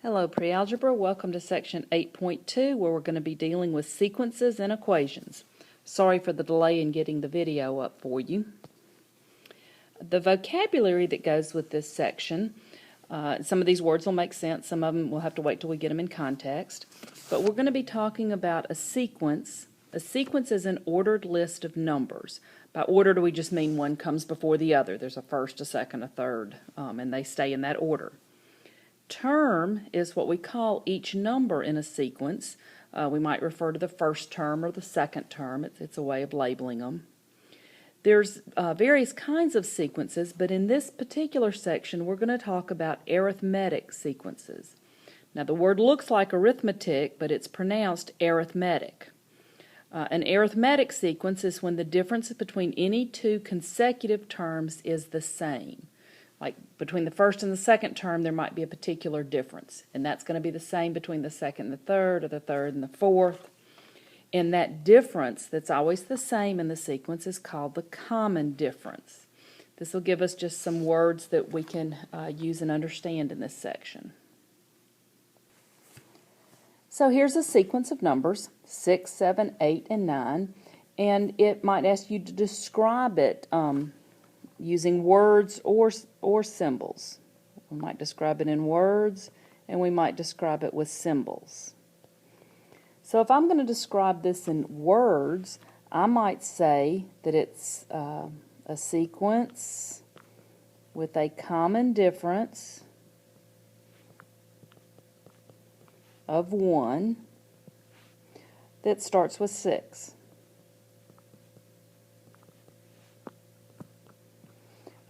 Hello Pre-Algebra, welcome to section 8.2 where we're going to be dealing with sequences and equations. Sorry for the delay in getting the video up for you. The vocabulary that goes with this section, some of these words will make sense, some of them we'll have to wait till we get them in context, but we're going to be talking about a sequence. A sequence is an ordered list of numbers. By order do we just mean one comes before the other. There's a first, a second, a third, and they stay in that order. Term is what we call each number in a sequence. We might refer to the first term or the second term. It's a way of labeling them. There's various kinds of sequences, but in this particular section we're going to talk about arithmetic sequences. Now the word looks like arithmetic, but it's pronounced arithmetic. An arithmetic sequence is when the difference between any two consecutive terms is the same. Like between the first and the second term there might be a particular difference, and that's going to be the same between the second and the third, or the third and the fourth. And that difference that's always the same in the sequence is called the common difference. This will give us just some words that we can use and understand in this section. So here's a sequence of numbers, 6, 7, 8, and 9, and it might ask you to describe it using words or symbols. We might describe it in words, and we might describe it with symbols. So if I'm going to describe this in words, I might say that it's a sequence with a common difference of 1 that starts with 6.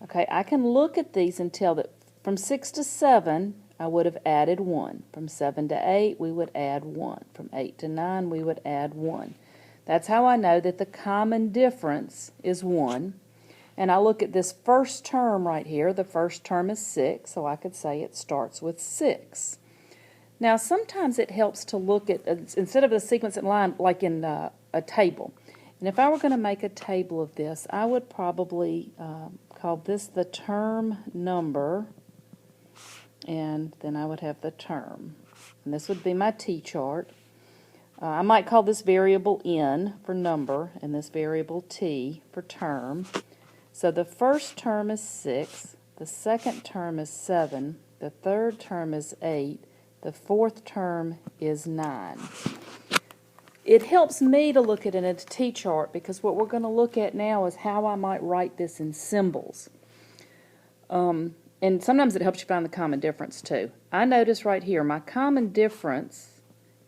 Okay, I can look at these and tell that from 6 to 7, I would have added 1. From 7 to 8, we would add 1. From 8 to 9, we would add 1. That's how I know that the common difference is 1. And I look at this first term right here. The first term is 6, so I could say it starts with 6. Now, sometimes it helps to look at, instead of a sequence in line, like in a table. And if I were going to make a table of this, I would probably call this the term number, and then I would have the term. And this would be my T-chart. I might call this variable N for number, and this variable T for term. So the first term is 6, the second term is 7, the third term is 8, the fourth term is 9. It helps me to look at it in a T-chart because what we're going to look at now is how I might write this in symbols. And sometimes it helps you find the common difference too. I notice right here my common difference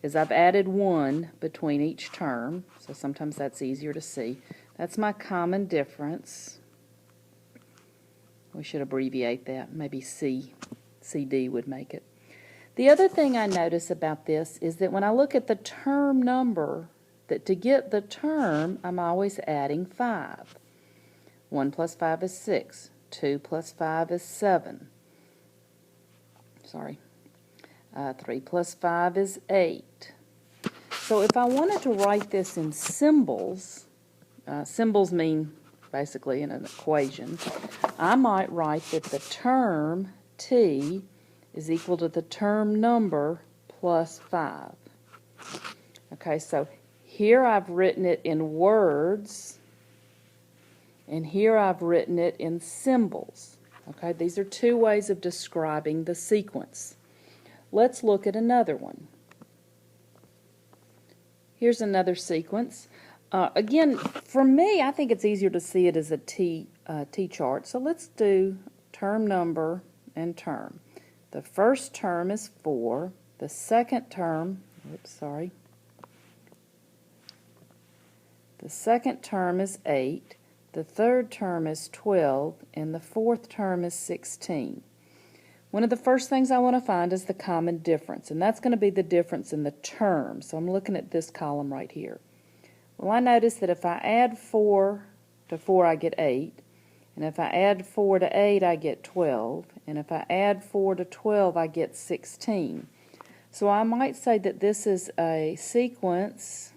is I've added 1 between each term, so sometimes that's easier to see. That's my common difference. We should abbreviate that. Maybe CD would make it. The other thing I notice about this is that when I look at the term number, that to get the term, I'm always adding 5. 1 plus 5 is 6. 2 plus 5 is 7. 3 plus 5 is 8. So if I wanted to write this in symbols, symbols mean basically in an equation, I might write that the term T is equal to the term number plus 5. Okay, so here I've written it in words, and here I've written it in symbols. Okay, these are two ways of describing the sequence. Let's look at another one. Here's another sequence. Again, for me, I think it's easier to see it as a T-chart. So let's do term number and term. The first term is 4. The second term, the second term is 8. The third term is 12, and the fourth term is 16. One of the first things I want to find is the common difference, and that's going to be the difference in the term. So I'm looking at this column right here. Well, I notice that if I add 4 to 4, I get 8. And if I add 4 to 8, I get 12. And if I add 4 to 12, I get 16. So I might say that this is a sequence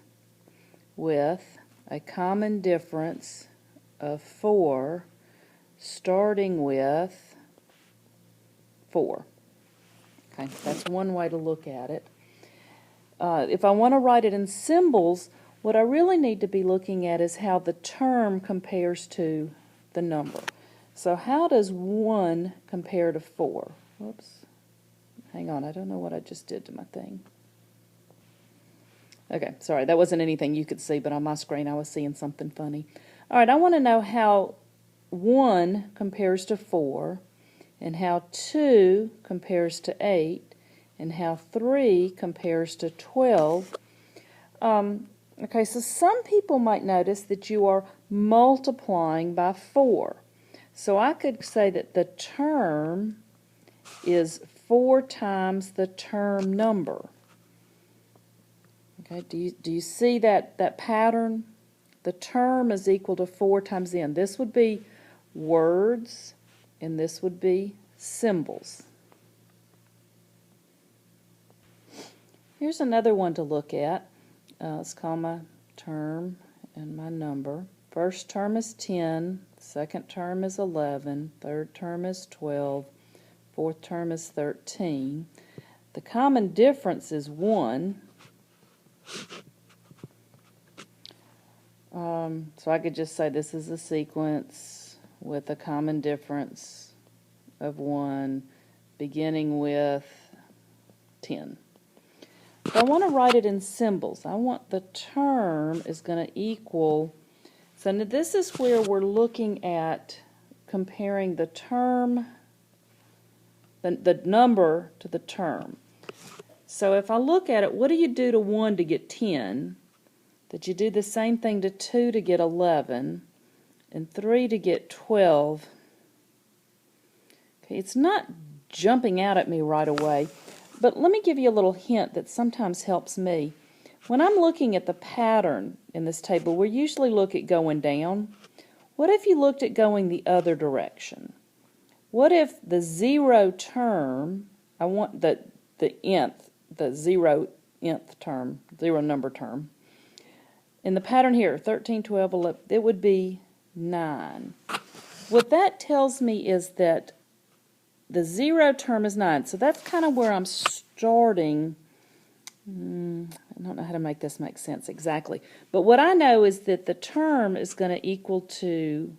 with a common difference of 4 starting with 4. Okay, that's one way to look at it. If I want to write it in symbols, what I really need to be looking at is how the term compares to the number. So how does 1 compare to 4? Whoops. Hang on, I don't know what I just did to my thing. Okay, sorry, that wasn't anything you could see, but on my screen I was seeing something funny. All right, I want to know how 1 compares to 4, and how 2 compares to 8, and how 3 compares to 12. Okay, so some people might notice that you are multiplying by 4. So I could say that the term is 4 times the term number. Okay, do you see that pattern? The term is equal to 4 times n. This would be words, and this would be symbols. Here's another one to look at. Let's call my term and my number. First term is 10, second term is 11, third term is 12, fourth term is 13. The common difference is 1. So I could just say this is a sequence with a common difference of 1 beginning with 10. If I want to write it in symbols, I want the term is going to equal, so now this is where we're looking at comparing the term, the number to the term. So if I look at it, what do you do to 1 to get 10? That you do the same thing to 2 to get 11, and 3 to get 12. Okay, it's not jumping out at me right away. But let me give you a little hint that sometimes helps me. When I'm looking at the pattern in this table, we usually look at going down. What if you looked at going the other direction? What if the 0 term, I want the nth, the 0 nth term, 0 number term. In the pattern here, 13, 12, 11, it would be 9. What that tells me is that the 0 term is 9, so that's kind of where I'm starting. I don't know how to make this make sense exactly. But what I know is that the term is going to equal to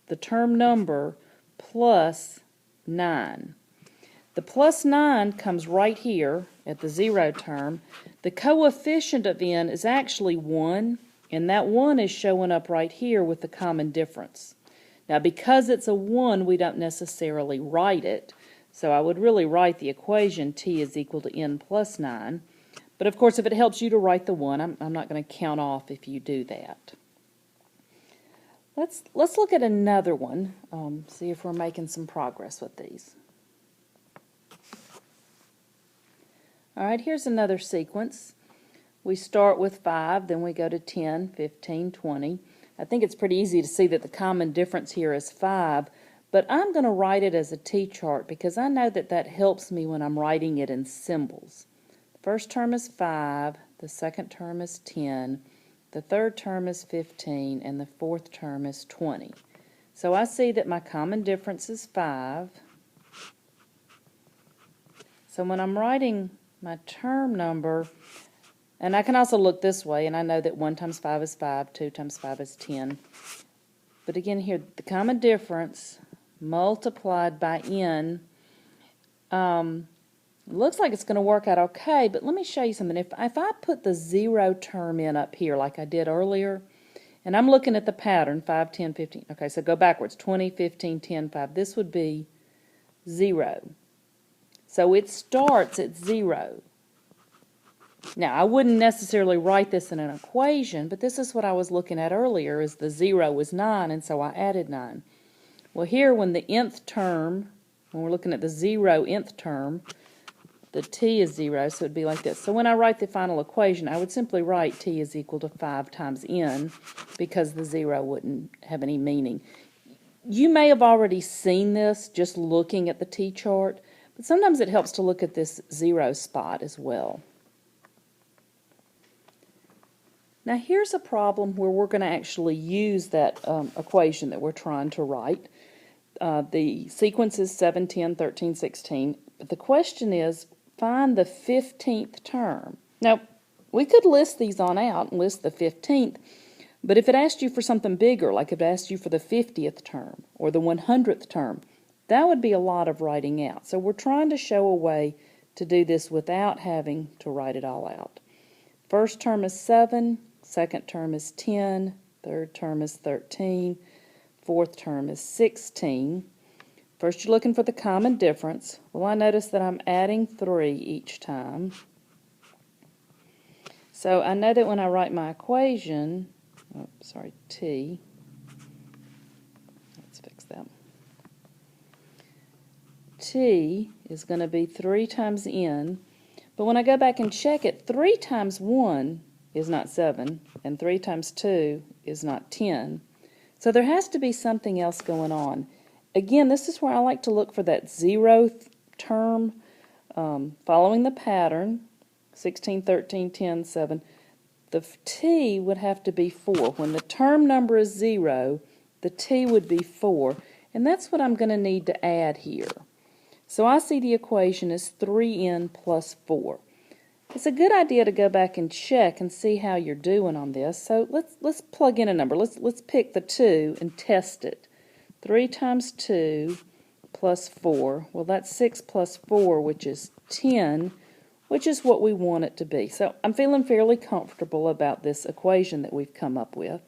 the term number plus 9. The plus 9 comes right here at the 0 term. The coefficient of n is actually 1, and that 1 is showing up right here with the common difference. Now, because it's a 1, we don't necessarily write it. So I would really write the equation t is equal to n plus 9. But of course, if it helps you to write the 1, I'm not going to count off if you do that. Let's look at another one, see if we're making some progress with these. All right, here's another sequence. We start with 5, then we go to 10, 15, 20. I think it's pretty easy to see that the common difference here is 5, but I'm going to write it as a T-chart because I know that that helps me when I'm writing it in symbols. The first term is 5, the second term is 10, the third term is 15, and the fourth term is 20. So I see that my common difference is 5. So when I'm writing my term number, and I can also look this way, and I know that 1 times 5 is 5, 2 times 5 is 10. But again here, the common difference multiplied by n, looks like it's going to work out okay, but let me show you something. If I put the 0 term in up here like I did earlier, and I'm looking at the pattern, 5, 10, 15. Okay, so go backwards, 20, 15, 10, 5. This would be 0. So it starts at 0. Now, I wouldn't necessarily write this in an equation, but this is what I was looking at earlier, is the 0 was 9, and so I added 9. Well, here, when the nth term, when we're looking at the 0 nth term, the t is 0, so it would be like this. So when I write the final equation, I would simply write t is equal to 5 times n, because the 0 wouldn't have any meaning. You may have already seen this just looking at the T-chart, but sometimes it helps to look at this 0 spot as well. Now here's a problem where we're going to actually use that equation that we're trying to write. The sequence is 7, 10, 13, 16. But the question is, find the 15th term. Now, we could list these on out and list the 15th, but if it asked you for something bigger, like if it asked you for the 50th term or the 100th term, that would be a lot of writing out. So we're trying to show a way to do this without having to write it all out. First term is 7, second term is 10, third term is 13, fourth term is 16. First you're looking for the common difference. Well, I notice that I'm adding 3 each time. So I know that when I write my equation, t, let's fix that. T is going to be 3 times n, but when I go back and check it, 3 times 1 is not 7, and 3 times 2 is not 10. So there has to be something else going on. Again, this is where I like to look for that 0th term, following the pattern, 16, 13, 10, 7. The t would have to be 4. When the term number is 0, the t would be 4, and that's what I'm going to need to add here. So I see the equation as 3n plus 4. It's a good idea to go back and check and see how you're doing on this. So let's plug in a number. Let's pick the 2 and test it. 3 times 2 plus 4. Well, that's 6 plus 4, which is 10, which is what we want it to be. So I'm feeling fairly comfortable about this equation that we've come up with.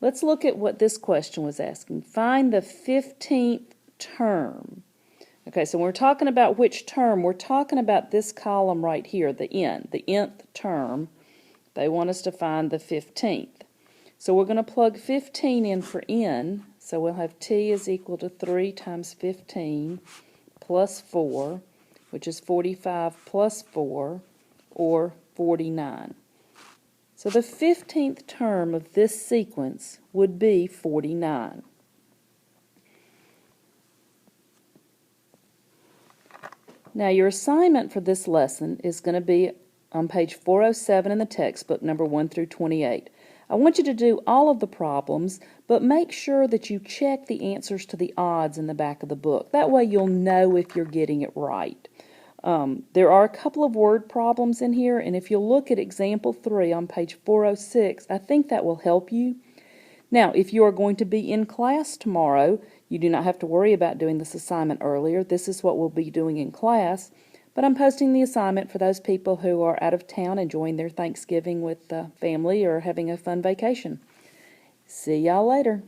Let's look at what this question was asking. Find the 15th term. Okay, so when we're talking about which term, we're talking about this column right here, the n, the nth term. They want us to find the 15th. So we're going to plug 15 in for n, so we'll have t is equal to 3 times 15 plus 4, which is 45 plus 4, or 49. So the 15th term of this sequence would be 49. Now your assignment for this lesson is going to be on page 407 in the textbook, number 1 through 28. I want you to do all of the problems, but make sure that you check the answers to the odds in the back of the book. That way you'll know if you're getting it right. There are a couple of word problems in here, and if you'll look at example 3 on page 406, I think that will help you. Now, if you are going to be in class tomorrow, you do not have to worry about doing this assignment earlier. This is what we'll be doing in class, but I'm posting the assignment for those people who are out of town enjoying their Thanksgiving with family or having a fun vacation. See y'all later.